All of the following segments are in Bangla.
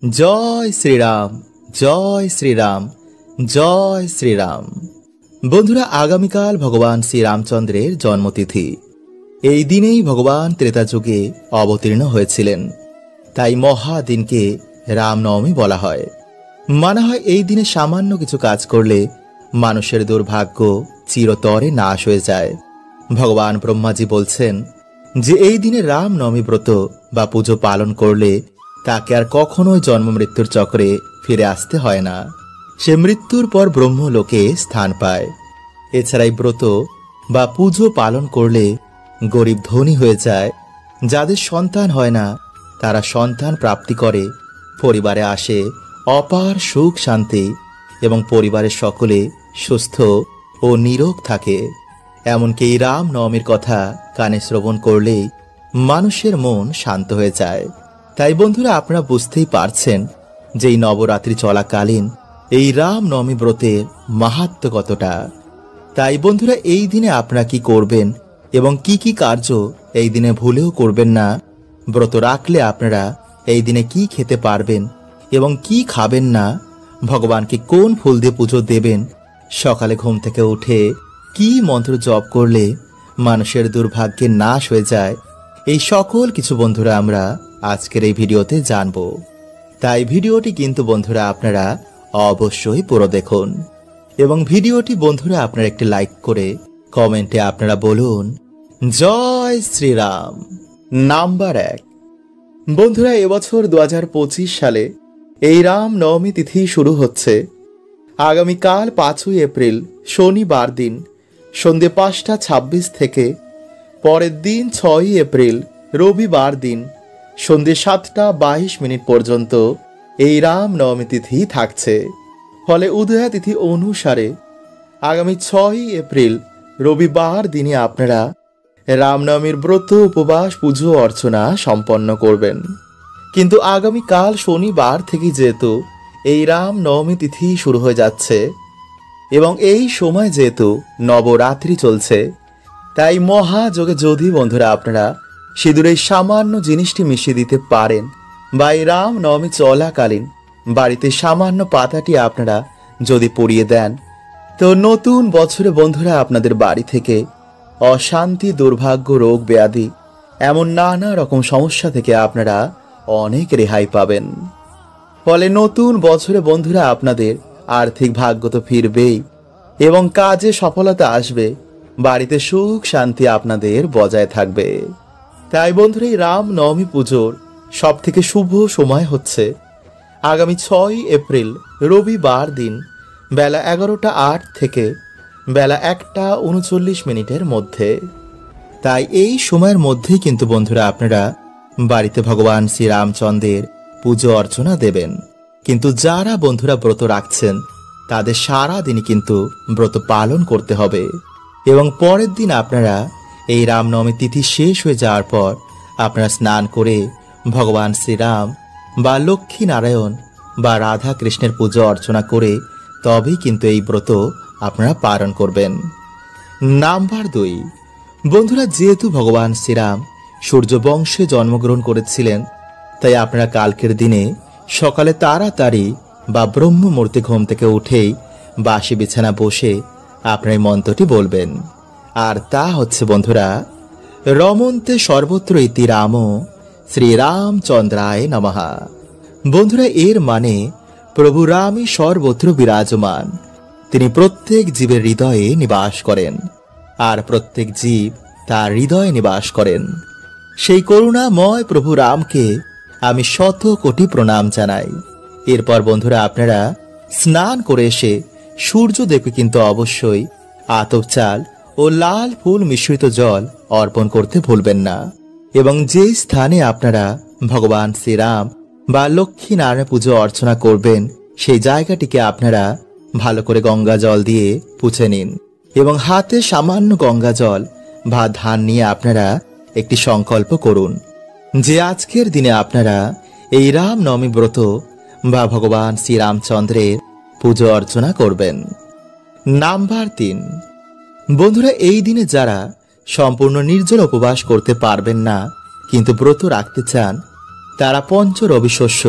জয় শ্রীরাম, জয় শ্রীরাম, জয় শ্রীরাম। বন্ধুরা, আগামীকাল ভগবান শ্রীরামচন্দ্রের জন্মতিথি। এই দিনেই ভগবান ত্রেতা যুগে অবতীর্ণ হয়েছিলেন, তাই মহাদিনকে রামনবমী বলা হয়। মানা হয় এই দিনে সামান্য কিছু কাজ করলে মানুষের দুর্ভাগ্য চিরতরে নাশ হয়ে যায়। ভগবান ব্রহ্মাজি বলছেন যে এই দিনে রামনবমী ব্রত বা পুজো পালন করলে তাকে আর কখনোই জন্ম মৃত্যুর চক্রে ফিরে আসতে হয় না। সে মৃত্যুর পর ব্রহ্মলোকে স্থান পায়। এছাড়াই ব্রত বা পুজো পালন করলে গরিব ধনী হয়ে যায়। যাদের সন্তান হয় না তারা সন্তান প্রাপ্তি করে, পরিবারে আসে অপার সুখ শান্তি এবং পরিবারের সকলে সুস্থ ও নিরোগ থাকে। এমনকি এই রামনবমীর কথা কানে শ্রবণ করলেই মানুষের মন শান্ত হয়ে যায়। তাই বন্ধুরা, আপনারা বুঝতেই পারছেন যে এই নবরাত্রি চলাকালীন এই রামনবমী ব্রতের মাহাত্ম্য কতটা। তাই বন্ধুরা, এই দিনে আপনারা কি করবেন এবং কি কি কার্য এই দিনে ভুলেও করবেন না, ব্রত রাখলে আপনারা এই দিনে কি খেতে পারবেন এবং কি খাবেন না, ভগবানকে কোন ফুল দিয়ে পুজো দেবেন, সকালে ঘুম থেকে উঠে কি মন্ত্র জপ করলে মানুষের দুর্ভাগ্যের নাশ হয়ে যায়, এই সকল কিছু বন্ধুরা আমরা আজকের এই ভিডিওতে জানব। তাই ভিডিওটি কিন্তু বন্ধুরা আপনারা অবশ্যই পুরো দেখুন এবং ভিডিওটি বন্ধুরা আপনারা একটি লাইক করে কমেন্টে আপনারা বলুন জয় শ্রীরাম। নাম্বার 1, বন্ধুরা, এবছর 2025 সালে এই রামনবমী তিথি শুরু হচ্ছে আগামীকাল 5ই এপ্রিল শনিবার দিন সন্ধ্যে 5:26 থেকে পরের দিন 6ই এপ্রিল রবিবার দিন সন্ধ্যে 7:22 পর্যন্ত এই রামনবমী তিথি থাকছে। ফলে উদয়া তিথি অনুসারে আগামী 6ই এপ্রিল রবিবার দিনে আপনারা রামনবমীর ব্রত উপবাস পুজো অর্চনা সম্পন্ন করবেন। কিন্তু আগামীকাল শনিবার থেকে যেহেতু এই রামনবমী তিথি শুরু হয়ে যাচ্ছে এবং এই সময় যেহেতু নবরাত্রি চলছে, তাই মহাযোগে যদি বন্ধুরা আপনারা সিঁদুরের সামান্য জিনিসটি মিশিয়ে দিতে পারেন বা এই রামনবমী চলাকালীন বাড়িতে সামান্য পাতাটি আপনারা যদি পরিয়ে দেন, তো নতুন বছরে বন্ধুরা আপনাদের বাড়ি থেকে অশান্তি, দুর্ভাগ্য, রোগ ব্যাধি এমন নানা রকম সমস্যা থেকে আপনারা অনেক রেহাই পাবেন। ফলে নতুন বছরে বন্ধুরা আপনাদের আর্থিক ভাগ্য তো ফিরবেই এবং কাজে সফলতা আসবে, বাড়িতে সুখ শান্তি আপনাদের বজায় থাকবে। তাই বন্ধুরা, এই রামনবমী পুজোর সব থেকে শুভ সময় হচ্ছে আগামী 6ই এপ্রিল রবিবার দিন বেলা 11:08 থেকে বেলা 1:39 মধ্যে। তাই এই সময়ের মধ্যেই কিন্তু বন্ধুরা আপনারা বাড়িতে ভগবান শ্রীরামচন্দ্রের পুজো অর্চনা দেবেন। কিন্তু যারা বন্ধুরা ব্রত রাখছেন তাদের সারা দিনই কিন্তু ব্রত পালন করতে হবে এবং পরের দিন আপনারা এই রামনবমী তিথি শেষ হয়ে যাওয়ার পর আপনারা স্নান করে ভগবান শ্রীরাম বা লক্ষ্মী নারায়ণ বা রাধা কৃষ্ণের পুজো অর্চনা করে তবেই কিন্তু এই ব্রত আপনারা পালন করবেন। নাম্বার 2, বন্ধুরা, যেহেতু ভগবান শ্রীরাম সূর্য বংশে জন্মগ্রহণ করেছিলেন, তাই আপনারা কালকের দিনে সকালে তাড়াতাড়ি বা ব্রহ্ম মুহূর্তে ঘুম থেকে উঠেই বাসি বিছানা বসে আপনার এই মন্ত্রটি বলবেন। আর তা হচ্ছে বন্ধুরা, রমন্তে সর্বত্র ইতি রাম শ্রীরামচন্দ্রায় নমঃ। বন্ধুরা, এর মানে প্রভু রামই সর্বত্র বিরাজমান। তিনি প্রত্যেক জীবের হৃদয়ে নিবাস করেন আর প্রত্যেক জীব তার হৃদয়ে নিবাস করেন। সেই করুণাময় প্রভু রামকে আমি 100 কোটি প্রণাম জানাই। এরপর বন্ধুরা আপনারা স্নান করে এসে সূর্যদেবকে কিন্তু অবশ্যই আতপ চাল ও লাল ফুল মিশ্রিত জল অর্পণ করতে ভুলবেন না এবং যে স্থানে আপনারা ভগবান শ্রীরাম বা লক্ষ্মী নারায়ণ পুজো অর্চনা করবেন সেই জায়গাটিকে আপনারা ভালো করে গঙ্গা জল দিয়ে পুছে নিন এবং হাতে সামান্য গঙ্গা জল বা ধান নিয়ে আপনারা একটি সংকল্প করুন যে আজকের দিনে আপনারা এই রামনবমী ব্রত বা ভগবান শ্রীরামচন্দ্রের পুজো অর্চনা করবেন। নাম্বার 3, বন্ধুরা, এই দিনে যারা সম্পূর্ণ নির্জল উপবাস করতে পারবেন না কিন্তু ব্রত রাখতে চান, তারা পঞ্চ রবি শস্য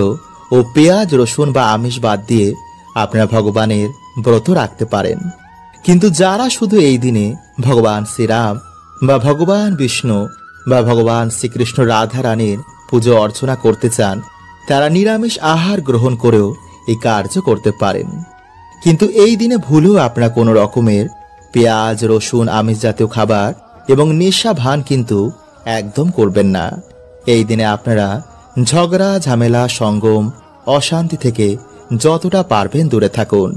ও পেঁয়াজ রসুন বা আমিষ বাদ দিয়ে আপনারা ভগবানের ব্রত রাখতে পারেন। কিন্তু যারা শুধু এই দিনে ভগবান শ্রীরাম বা ভগবান বিষ্ণু বা ভগবান শ্রীকৃষ্ণ রাধা রানীর পুজো অর্চনা করতে চান, তারা নিরামিষ আহার গ্রহণ করেও এই কার্য করতে পারেন। কিন্তু এই দিনে ভুলেও আপনারা কোনো রকমের পেঁয়াজ রসুন আমিষ জাতীয় খাবার এবং নেশা ভান কিন্তু একদম করবেন না। এই দিনে আপনারা ঝগড়া ঝামেলা সঙ্গম অশান্তি থেকে যতটা পারবেন দূরে থাকুন।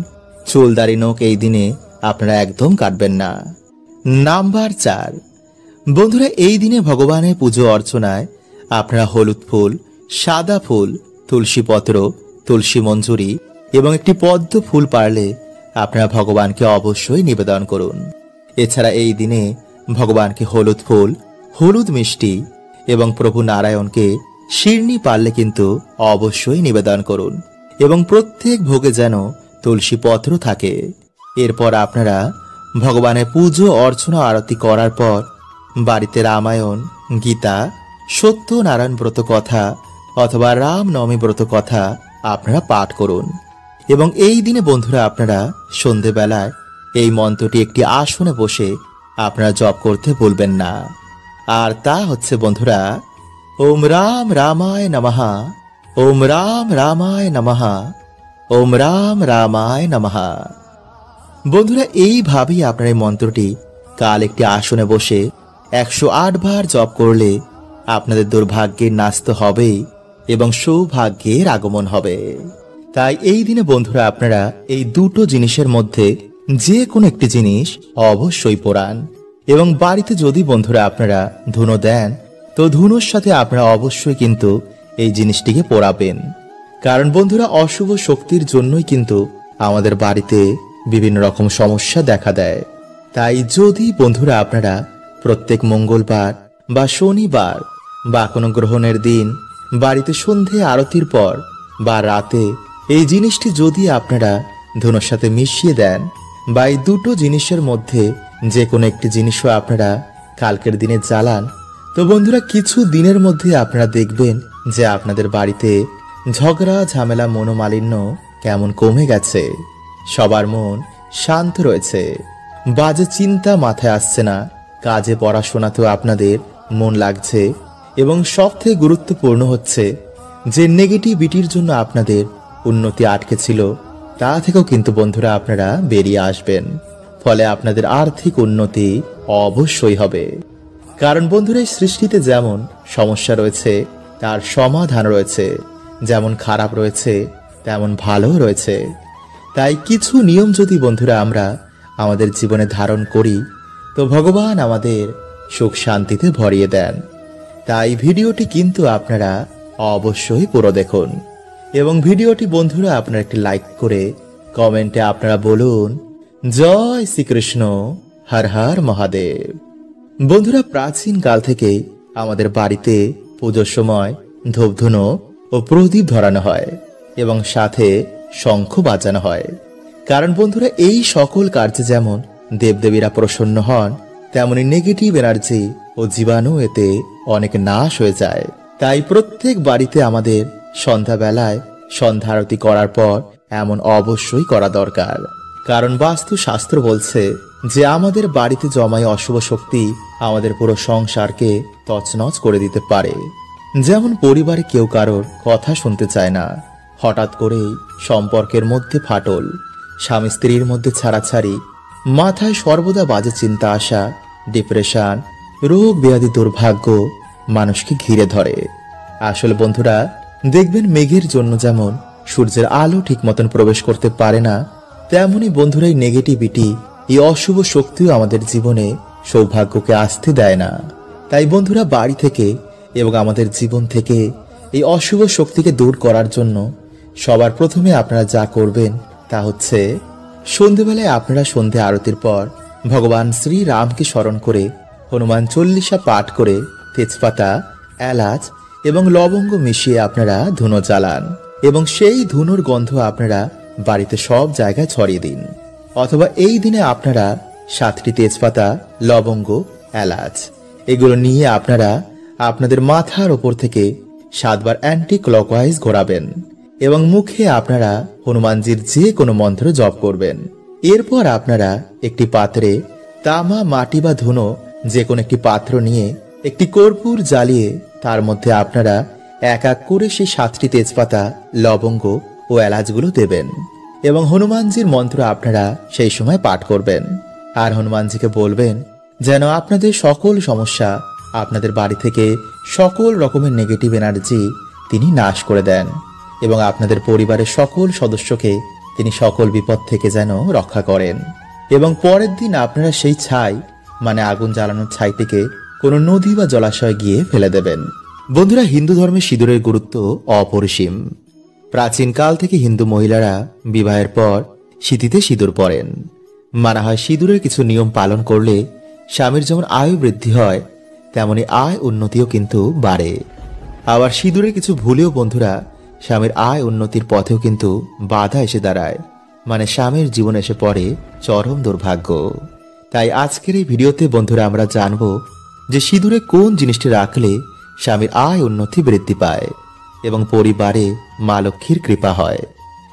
চুলদারি নখ এই দিনে আপনারা একদম কাটবেন না। নাম্বার 4, বন্ধুরা এই দিনে ভগবানের পুজো অর্চনায় আপনারা হলুদ ফুল, সাদা ফুল, তুলসী পত্র, তুলসী মঞ্জুরি এবং একটি পদ্ম ফুল পারলে আপনারা ভগবানকে অবশ্যই নিবেদন করুন। এছাড়া এই দিনে ভগবানকে হলুদ ফুল, হলুদ মিষ্টি এবং প্রভু নারায়ণকে শিরনি পারলে কিন্তু অবশ্যই নিবেদন করুন এবং প্রত্যেক ভোগে যেন তুলসী পত্র থাকে। এরপর আপনারা ভগবানের পুজো অর্চনা আরতি করার পর বাড়িতে রামায়ণ, গীতা, সত্যনারায়ণ ব্রত কথা অথবা রামনবমী ব্রত কথা আপনারা পাঠ করুন। এবং এই দিনে বন্ধুরা আপনারা সন্ধেবেলায় এই মন্ত্রটি একটি আসনে বসে আপনারা জপ করতে ভুলবেন না। আর তা হচ্ছে বন্ধুরা, ওম রাম রামায় নমঃ, ওম রাম রামায় নমঃ, ওম রাম রামায় নমঃ। বন্ধুরা এইভাবেই আপনার এই মন্ত্রটি কাল একটি আসনে বসে 108 বার জপ করলে আপনাদের দুর্ভাগ্যের নাশ তো হবেই এবং সৌভাগ্যের আগমন হবে। তাই এই দিনে বন্ধুরা আপনারা এই দুটো জিনিসের মধ্যে যে কোনো একটি জিনিস অবশ্যই পোড়ান এবং বাড়িতে যদি বন্ধুরা আপনারা ধুনো দেন তো ধুনোর সাথে আপনারা অবশ্যই কিন্তু এই জিনিসটিকে পোড়াবেন। কারণ বন্ধুরা অশুভ শক্তির জন্যই কিন্তু আমাদের বাড়িতে বিভিন্ন রকম সমস্যা দেখা দেয়। তাই যদি বন্ধুরা আপনারা প্রত্যেক মঙ্গলবার বা শনিবার বা কোনো গ্রহণের দিন বাড়িতে সন্ধে আরতির পর বা রাতে এই জিনিসটি যদি আপনারা ধুনোর সাথে মিশিয়ে দেন বা এই দুটো জিনিসের মধ্যে যে কোনো একটি জিনিসও আপনারা কালকের দিনে জ্বালান, তো বন্ধুরা কিছু দিনের মধ্যে আপনারা দেখবেন যে আপনাদের বাড়িতে ঝগড়া ঝামেলা মনোমালিন্য কেমন কমে গেছে, সবার মন শান্ত রয়েছে, বাজে চিন্তা মাথায় আসছে না, কাজে পড়াশোনাতেও আপনাদের মন লাগছে এবং সবথেকে গুরুত্বপূর্ণ হচ্ছে যে নেগেটিভিটির জন্য আপনাদের উন্নতি আটকে ছিল তা থেকেও কিন্তু বন্ধুরা আপনারা বেরিয়ে আসবেন। ফলে আপনাদের আর্থিক উন্নতি অবশ্যই হবে। কারণ বন্ধুরা এই সৃষ্টিতে যেমন সমস্যা রয়েছে তার সমাধান রয়েছে, যেমন খারাপ রয়েছে তেমন ভালো রয়েছে। তাই কিছু নিয়ম যদি বন্ধুরা আমরা আমাদের জীবনে ধারণ করি তো ভগবান আমাদের সুখ শান্তিতে ভরিয়ে দেন। তাই ভিডিওটি কিন্তু আপনারা অবশ্যই পুরো দেখুন এবং ভিডিওটি বন্ধুরা আপনারা একটি লাইক করে কমেন্টে আপনারা বলুন জয় শ্রীকৃষ্ণ, হর হর মহাদেব। বন্ধুরা প্রাচীন কাল থেকে আমাদের বাড়িতে পুজোর সময় ধূপধুনো ও প্রদীপ ধরানো হয় এবং সাথে শঙ্খ বাজানো হয়। কারণ বন্ধুরা এই সকল কার্যে যেমন দেবদেবীরা প্রসন্ন হন তেমনি নেগেটিভ এনার্জি ও জীবাণু এতে অনেক নাশ হয়ে যায়। তাই প্রত্যেক বাড়িতে আমাদের সন্ধ্যাবেলায় সন্ধ্যা আরতি করার পর এমন অবশ্যই করা দরকার। কারণ বাস্তু শাস্ত্র বলছে যে আমাদের বাড়িতে জমায় অশুভ শক্তি আমাদের পুরো সংসারকে তছনছ করে দিতে পারে। যেমন পরিবারে কেউ কারোর কথা শুনতে চায় না, হঠাৎ করেই সম্পর্কের মধ্যে ফাটল, স্বামী স্ত্রীর মধ্যে ছাড়াছাড়ি, মাথায় সর্বদা বাজে চিন্তা আসা, ডিপ্রেশন, রোগ ব্যাধি দুর্ভাগ্য মানুষকে ঘিরে ধরে। আসলে বন্ধুরা দেখবেন মেঘের জন্য যেমন সূর্যের আলো ঠিক মতন প্রবেশ করতে পারে না, তেমনি বন্ধুরা এই নেগেটিভিটি এই অশুভ শক্তিও আমাদের জীবনে সৌভাগ্যকে আসতে দেয় না। তাই বন্ধুরা বাড়ি থেকে এবং আমাদের জীবন থেকে এই অশুভ শক্তিকে দূর করার জন্য সবার প্রথমে আপনারা যা করবেন তা হচ্ছে সন্ধ্যেবেলায় আপনারা সন্ধে আরতির পর ভগবান শ্রী রামকে স্মরণ করে হনুমান চল্লিশা পাঠ করে তেজপাতা, এলাচ এবং লবঙ্গ মিশিয়ে আপনারা ধুনো জ্বালান এবং সেই ধুনোর গন্ধ আপনারা বাড়িতে সব জায়গায় ছড়িয়ে দিন। অথবা এই দিনে আপনারা 7টি তেজপাতা, লবঙ্গ, এলাচ এগুলো নিয়ে আপনারা আপনাদের মাথার ওপর থেকে 7 বার অ্যান্টি ক্লকওয়াইজ ঘোরাবেন এবং মুখে আপনারা হনুমানজির যে কোনো মন্ত্র জপ করবেন। এরপর আপনারা একটি পাত্রে তামা, মাটি বা ধুনো যে কোনো একটি পাত্র নিয়ে একটি কর্পূর জ্বালিয়ে তার মধ্যে আপনারা এক এক করে সেই 7টি তেজপাতা, লবঙ্গ ও এলাচগুলো দেবেন এবং হনুমানজির মন্ত্র আপনারা সেই সময় পাঠ করবেন। আর হনুমানজিকে বলবেন যেন আপনাদের সকল সমস্যা, আপনাদের বাড়ি থেকে সকল রকমের নেগেটিভ এনার্জি তিনি নাশ করে দেন এবং আপনাদের পরিবারের সকল সদস্যকে তিনি সকল বিপদ থেকে যেন রক্ষা করেন। এবং পরের দিন আপনারা সেই ছাই মানে আগুন জ্বালানোর ছাইটিকে কোনো নদী বা জলাশয়ে গিয়ে ফেলে দেবেন। বন্ধুরা, হিন্দু ধর্মে সিঁদুরের গুরুত্ব অপরিসীম। প্রাচীনকাল থেকে হিন্দু মহিলারা বিবাহের পর সিঁথিতে সিঁদুর পরেন। মানা হয় সিঁদুরের কিছু নিয়ম পালন করলে স্বামীর যেমন আয়ু বৃদ্ধি হয় তেমনি আয় উন্নতিও কিন্তু বাড়ে। আবার সিঁদুরের কিছু ভুলেও বন্ধুরা স্বামীর আয় উন্নতির পথেও কিন্তু বাধা এসে দাঁড়ায়, মানে স্বামীর জীবনে এসে পড়ে চরম দুর্ভাগ্য। তাই আজকের এই ভিডিওতে বন্ধুরা আমরা জানব যে সিঁদুরে কোন জিনিসটি রাখলে স্বামীর আয় উন্নতি বৃদ্ধি পায় এবং পরিবারে মা লক্ষ্মীর কৃপা হয়।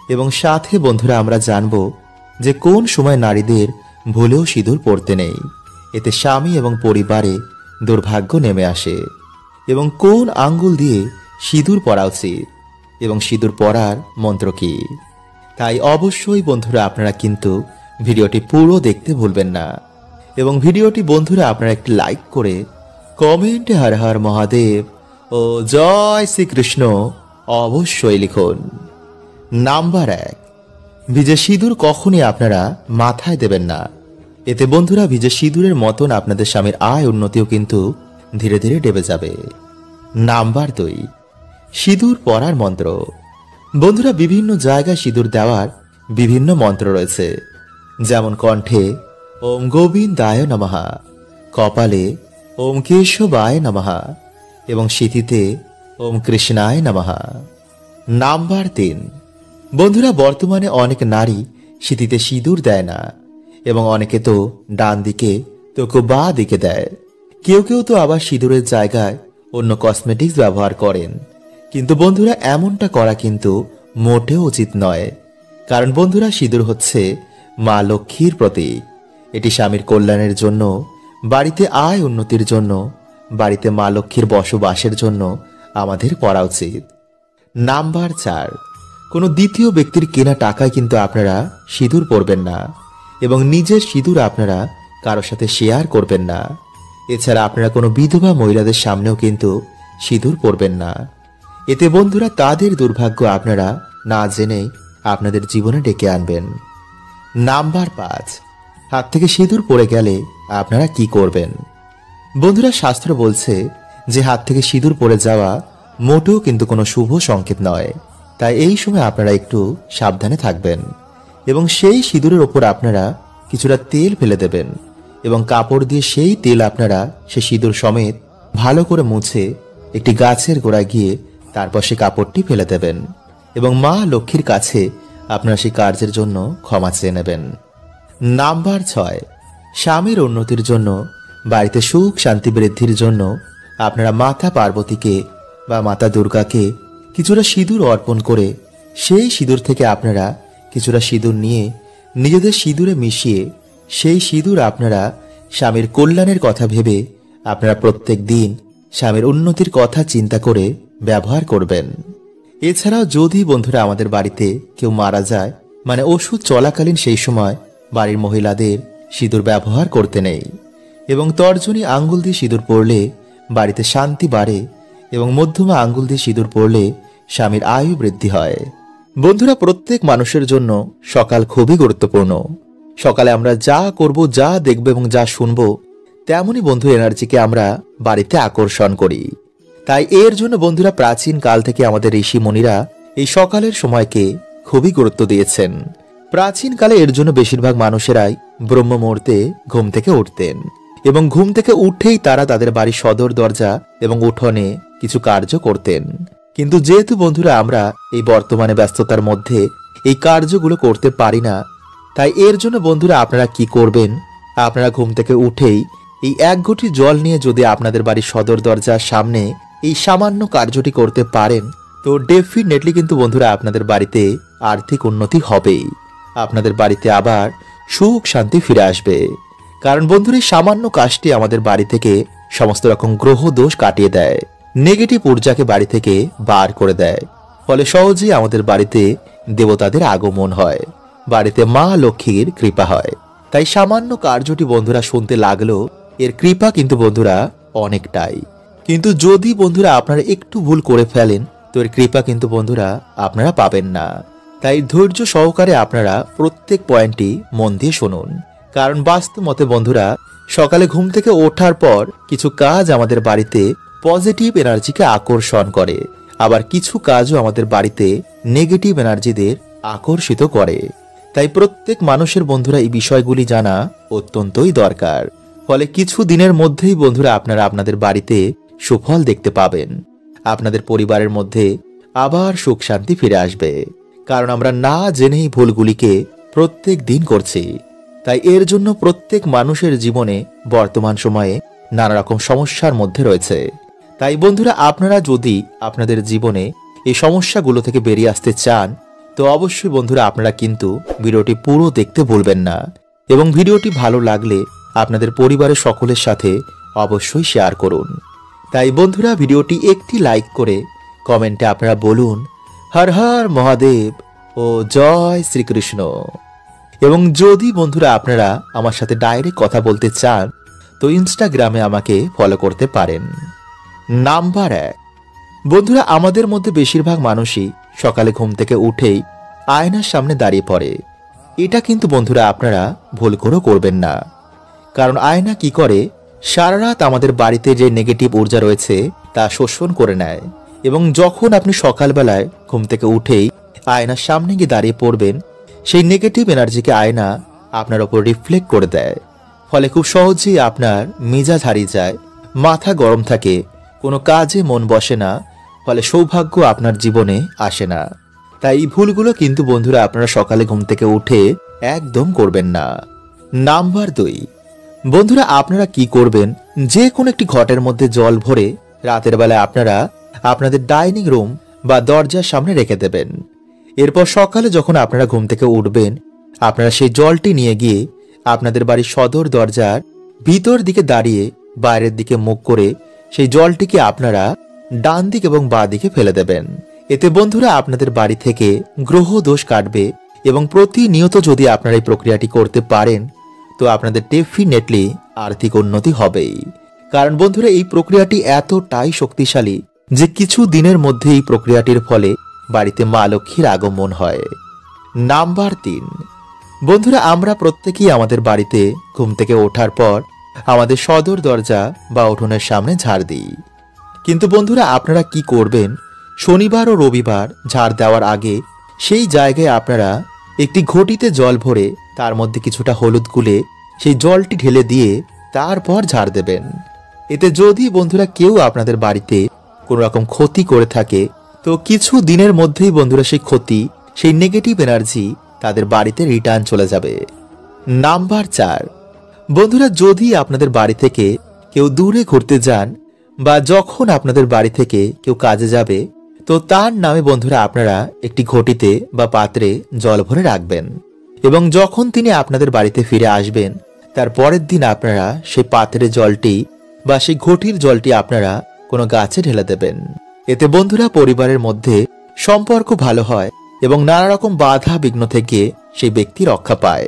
এবং সাথে বন্ধুরা আমরা জানব যে কোন সময় নারীদের ভুলেও সিঁদুর পরতে নেই, এতে স্বামী এবং পরিবারে দুর্ভাগ্য নেমে আসে। এবং কোন আঙ্গুল দিয়ে সিঁদুর পরা উচিত এবং সিঁদুর পরার মন্ত্র কি। তাই অবশ্যই বন্ধুরা আপনারা কিন্তু ভিডিওটি পুরো দেখতে ভুলবেন না এবং ভিডিওটি বন্ধুরা আপনারা একটি লাইক করে কমেন্টে হর হর মহাদেব ও জয় শ্রীকৃষ্ণ অবশ্যই লিখুন। নাম্বার 1, ভিজে সিঁদুর কখনই আপনারা মাথায় দেবেন না। এতে বন্ধুরা ভিজে সিঁদুরের মতন আপনাদের স্বামীর আয় উন্নতিও কিন্তু ধীরে ধীরে ডেবে যাবে। নাম্বার 2, সিঁদুর পরার মন্ত্র। বন্ধুরা, বিভিন্ন জায়গায় সিঁদুর দেওয়ার বিভিন্ন মন্ত্র রয়েছে, যেমন কণ্ঠে ওম গোবিন্দায় নমঃ, কপালে ওম কেশবায় নমঃ এবং সিঁথিতে ওম কৃষ্ণায় নমঃ। নাম্বার 3, বন্ধুরা বর্তমানে অনেক নারী সিঁথিতে সিঁদুর দেয় না এবং অনেকে তো ডান দিকে তো কেউ বাঁ দিকে দেয়। কেউ কেউ তো আবার সিঁদুরের জায়গায় অন্য কসমেটিক্স ব্যবহার করেন। কিন্তু বন্ধুরা এমনটা করা কিন্তু মোটেও উচিত নয়, কারণ বন্ধুরা সিঁদুর হচ্ছে মা লক্ষ্মীর প্রতীক। এটি স্বামীর কল্যাণের জন্য, বাড়িতে আয় উন্নতির জন্য, বাড়িতে মা লক্ষ্মীর বসবাসের জন্য আমাদের পরা উচিত। নাম্বার 4, কোনো দ্বিতীয় ব্যক্তির কেনা টাকায় কিন্তু আপনারা সিঁদুর পরবেন না এবং নিজের সিঁদুর আপনারা কারোর সাথে শেয়ার করবেন না। এছাড়া আপনারা কোনো বিধবা মহিলাদের সামনেও কিন্তু সিঁদুর পরবেন না। এতে বন্ধুরা তাদের দুর্ভাগ্য আপনারা না জেনেই আপনাদের জীবনে ডেকে আনবেন। নাম্বার 5, হাত থেকে সিঁদুর পড়ে গেলে আপনারা কি করবেন। বন্ধুরা, শাস্ত্র বলছে যে হাত থেকে সিঁদুর পড়ে যাওয়া মোটেও কিন্তু কোনো শুভ সংকেত নয়। তাই এই সময় আপনারা একটু সাবধানে থাকবেন এবং সেই সিঁদুরের ওপর আপনারা কিছুটা তেল ফেলে দেবেন এবং কাপড় দিয়ে সেই তেল আপনারা সে সিঁদুর সমেত ভালো করে মুছে একটি গাছের গোড়ায় গিয়ে তারপর সে কাপড়টি ফেলে দেবেন এবং মা লক্ষ্মীর কাছে আপনারা সেই কার্যের জন্য ক্ষমা চেয়ে নেবেন। নাম্বার 6, স্বামীর উন্নতির জন্য, বাড়িতে সুখ শান্তি বৃদ্ধির জন্য আপনারা মাতা পার্বতীকে বা মাতা দুর্গাকে কিছুটা সিঁদুর অর্পণ করে সেই সিঁদুর থেকে আপনারা কিছুটা সিঁদুর নিয়ে নিজেদের সিঁদুরে মিশিয়ে সেই সিঁদুর আপনারা স্বামীর কল্যাণের কথা ভেবে আপনারা প্রত্যেক দিন স্বামীর উন্নতির কথা চিন্তা করে ব্যবহার করবেন। এছাড়াও যদি বন্ধুরা আমাদের বাড়িতে কেউ মারা যায়, মানে ওষুধ চলাকালীন সেই সময় বাড়ির মহিলাদের সিঁদুর ব্যবহার করতে নেই এবং তর্জনী আঙ্গুল দিয়ে সিঁদুর পরলে বাড়িতে শান্তি বাড়ে এবং মধ্যমা আঙ্গুল দিয়ে সিঁদুর পরলে স্বামীর আয়ু বৃদ্ধি হয়। বন্ধুরা, প্রত্যেক মানুষের জন্য সকাল খুবই গুরুত্বপূর্ণ। সকালে আমরা যা করব, যা দেখব এবং যা শুনবো তেমনই বন্ধু এনার্জিকে আমরা বাড়িতে আকর্ষণ করি। তাই এর জন্য বন্ধুরা প্রাচীন কাল থেকে আমাদের ঋষি মুনিরা এই সকালের সময়কে খুবই গুরুত্ব দিয়েছেন। প্রাচীন কালে এর জন্য বেশিরভাগ মানুষেরাই ব্রহ্ম মুহূর্তে ঘুম থেকে উঠতেন এবং ঘুম থেকে উঠেই তারা তাদের বাড়ির সদর দরজা এবং উঠোনে কিছু কার্য করতেন। কিন্তু যেহেতু বন্ধুরা আমরা এই বর্তমানে ব্যস্ততার মধ্যে এই কার্যগুলো করতে পারি না, তাই এর জন্য বন্ধুরা আপনারা কি করবেন, আপনারা ঘুম থেকে উঠেই এই 1 ঘটি জল নিয়ে যদি আপনাদের বাড়ির সদর দরজার সামনে এই সামান্য কার্যটি করতে পারেন, তো ডেফিনেটলি কিন্তু বন্ধুরা আপনাদের বাড়িতে আর্থিক উন্নতি হবেই। আপনাদের বাড়িতে আবার সুখ শান্তি ফিরে আসবে। কারণ বন্ধুরা এই সামান্য কাজটি আমাদের বাড়ি থেকে সমস্ত রকম গ্রহ দোষ কাটিয়ে দেয়, নেগেটিভ ঊর্জাকে বাড়ি থেকে বার করে দেয়। ফলে সহজেই আমাদের বাড়িতে দেবতাদের আগমন হয়, বাড়িতে মা লক্ষ্মীর কৃপা হয়। তাই সামান্য কার্যটি বন্ধুরা শুনতে লাগলো, এর কৃপা কিন্তু বন্ধুরা অনেকটাই। কিন্তু যদি বন্ধুরা আপনারা একটু ভুল করে ফেলেন, তো এর কৃপা কিন্তু বন্ধুরা আপনারা পাবেন না। তাই ধৈর্য সহকারে আপনারা প্রত্যেক পয়েন্টটি মন দিয়ে শুনুন। কারণ বাস্তব মতে বন্ধুরা সকালে ঘুম থেকে ওঠার পর কিছু কাজ আমাদের বাড়িতে পজিটিভ এনার্জিকে আকর্ষণ করে, আবার কিছু কাজও আমাদের বাড়িতে নেগেটিভ এনার্জিদের আকর্ষিত করে। তাই প্রত্যেক মানুষের বন্ধুরা এই বিষয়গুলি জানা অত্যন্তই দরকার। ফলে কিছু দিনের মধ্যেই বন্ধুরা আপনারা আপনাদের বাড়িতে সুফল দেখতে পাবেন। আপনাদের পরিবারের মধ্যে আবার সুখ শান্তি ফিরে আসবে। কারণ আমরা না জেনেই ভুলগুলিকে প্রত্যেক দিন করছি। তাই এর জন্য প্রত্যেক মানুষের জীবনে বর্তমান সময়ে নানা রকম সমস্যার মধ্যে রয়েছে। তাই বন্ধুরা আপনারা যদি আপনাদের জীবনে এই সমস্যাগুলো থেকে বেরিয়ে আসতে চান, তো অবশ্যই বন্ধুরা আপনারা কিন্তু ভিডিওটি পুরো দেখতে ভুলবেন না। এবং ভিডিওটি ভালো লাগলে আপনাদের পরিবারের সকলের সাথে অবশ্যই শেয়ার করুন। তাই বন্ধুরা ভিডিওটি একটি লাইক করে কমেন্টে আপনারা বলুন হর হর মহাদেব ও জয় শ্রীকৃষ্ণ। এবং যদি বন্ধুরা আপনারা আমার সাথে ডাইরেক্ট কথা বলতে চান, তো ইনস্টাগ্রামে আমাকে ফলো করতে পারেন। নাম্বার 1, বন্ধুরা আমাদের মধ্যে বেশিরভাগ মানুষই সকালে ঘুম থেকে উঠেই আয়নার সামনে দাঁড়িয়ে পড়ে। এটা কিন্তু বন্ধুরা আপনারা ভুল করেও করবেন না। কারণ আয়না কি করে, সারা রাত আমাদের বাড়িতে যে নেগেটিভ ঊর্জা রয়েছে তা শোষণ করে নেয়। এবং যখন আপনি সকালবেলায় ঘুম থেকে উঠেই আয়নার সামনে গিয়ে দাঁড়িয়ে পড়বেন, সেই নেগেটিভ এনার্জিকে আয়না আপনার ওপর রিফ্লেক্ট করে দেয়। ফলে খুব সহজেই আপনার মেজাজ হারিয়ে যায়, মাথা গরম থাকে, কোনো কাজে মন বসে না, ফলে সৌভাগ্য আপনার জীবনে আসে না। তাই এই ভুলগুলো কিন্তু বন্ধুরা আপনারা সকালে ঘুম থেকে উঠে একদম করবেন না। নাম্বার 2, বন্ধুরা আপনারা কি করবেন, যে কোনো একটি ঘটের মধ্যে জল ভরে রাতের বেলায় আপনারা আপনাদের ডাইনিং রুম বা দরজার সামনে রেখে দেবেন। এরপর সকালে যখন আপনারা ঘুম থেকে উঠবেন, আপনারা সেই জলটি নিয়ে গিয়ে আপনাদের বাড়ির সদর দরজার ভিতর দিকে দাঁড়িয়ে বাইরের দিকে মুখ করে সেই জলটিকে আপনারা ডান দিক এবং বাঁ দিকে ফেলে দেবেন। এতে বন্ধুরা আপনাদের বাড়ি থেকে গ্রহ দোষ কাটবে। এবং প্রতিনিয়ত যদি আপনারা এই প্রক্রিয়াটি করতে পারেন, তো আপনাদের ডেফিনেটলি আর্থিক উন্নতি হবেই। কারণ বন্ধুরা এই প্রক্রিয়াটি এতটাই শক্তিশালী যে কিছু দিনের মধ্যে এই প্রক্রিয়াটির ফলে বাড়িতে মা লক্ষ্মীর আগমন হয়। নাম্বার 3, বন্ধুরা আমরা প্রত্যেকেই আমাদের বাড়িতে ঘুম থেকে ওঠার পর আমাদের সদর দরজা বা উঠোনের সামনে ঝাড় দিই। কিন্তু বন্ধুরা আপনারা কি করবেন, শনিবার ও রবিবার ঝাড় দেওয়ার আগে সেই জায়গায় আপনারা একটি ঘটিতে জল ভরে তার মধ্যে কিছুটা হলুদ গুলে সেই জলটি ঢেলে দিয়ে তারপর ঝাড় দেবেন। এতে যদি বন্ধুরা কেউ আপনাদের বাড়িতে কোনো রকম ক্ষতি করে থাকে, তো কিছু দিনের মধ্যেই বন্ধুরা সেই ক্ষতি, সেই নেগেটিভ এনার্জি তাদের বাড়িতে রিটার্ন চলে যাবে। নাম্বার 4, বন্ধুরা যদি আপনাদের বাড়ি থেকে কেউ দূরে ঘুরতে যান বা যখন আপনাদের বাড়ি থেকে কেউ কাজে যাবে, তো তার নামে বন্ধুরা আপনারা একটি ঘটিতে বা পাত্রে জল ভরে রাখবেন। এবং যখন তিনি আপনাদের বাড়িতে ফিরে আসবেন, তার পরের দিন আপনারা সেই পাত্রের জলটি বা সেই ঘটির জলটি আপনারা কোনো গাছে ঢেলে দেবেন। এতে বন্ধুরা পরিবারের মধ্যে সম্পর্ক ভালো হয় এবং নানা রকম বাধা বিঘ্ন থেকে সেই ব্যক্তি রক্ষা পায়।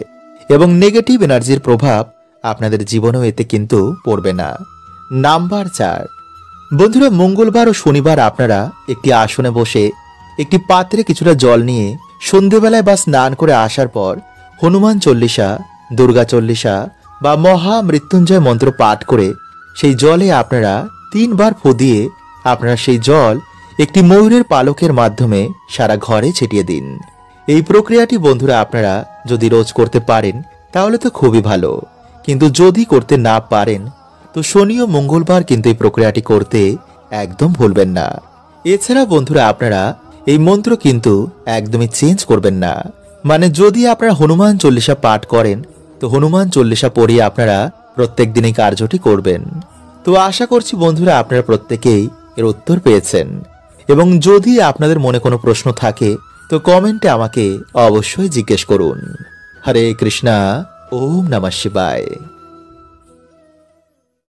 এবং নেগেটিভ এনার্জির প্রভাব আপনাদের জীবনেও এতে কিন্তু পড়বে না। নাম্বার 4, বন্ধুরা মঙ্গলবার ও শনিবার আপনারা একটি আসনে বসে একটি পাত্রে কিছুটা জল নিয়ে সন্ধেবেলায় বা স্নান করে আসার পর হনুমান চল্লিশা, দুর্গা চল্লিশা বা মহা মৃত্যুঞ্জয় মন্ত্র পাঠ করে সেই জলে আপনারা 3 বার ফু দিয়ে আপনারা সেই জল একটি ময়ূরের পালকের মাধ্যমে সারা ঘরে ছিটিয়ে দিন। এই প্রক্রিয়াটি বন্ধুরা আপনারা যদি রোজ করতে পারেন তাহলে তো খুবই ভালো। কিন্তু যদি করতে না পারেন, তো শনি ও মঙ্গলবার কিন্তু এই প্রক্রিয়াটি করতে একদম ভুলবেন না। এছাড়া বন্ধুরা আপনারা এই মন্ত্র কিন্তু একদমই চেঞ্জ করবেন না। মানে যদি আপনারা হনুমান চল্লিশা পাঠ করেন, তো হনুমান চল্লিশা পড়িয়ে আপনারা প্রত্যেক দিনই কার্যটি করবেন। তো আশা করছি বন্ধুরা আপনারা প্রত্যেকেই এর উত্তর পেয়েছেন। এবং যদি আপনাদের মনে কোনো প্রশ্ন থাকে তো কমেন্টে আমাকে অবশ্যই জিজ্ঞেস করুন। হরে কৃষ্ণা, ওম নমঃ শিবায়।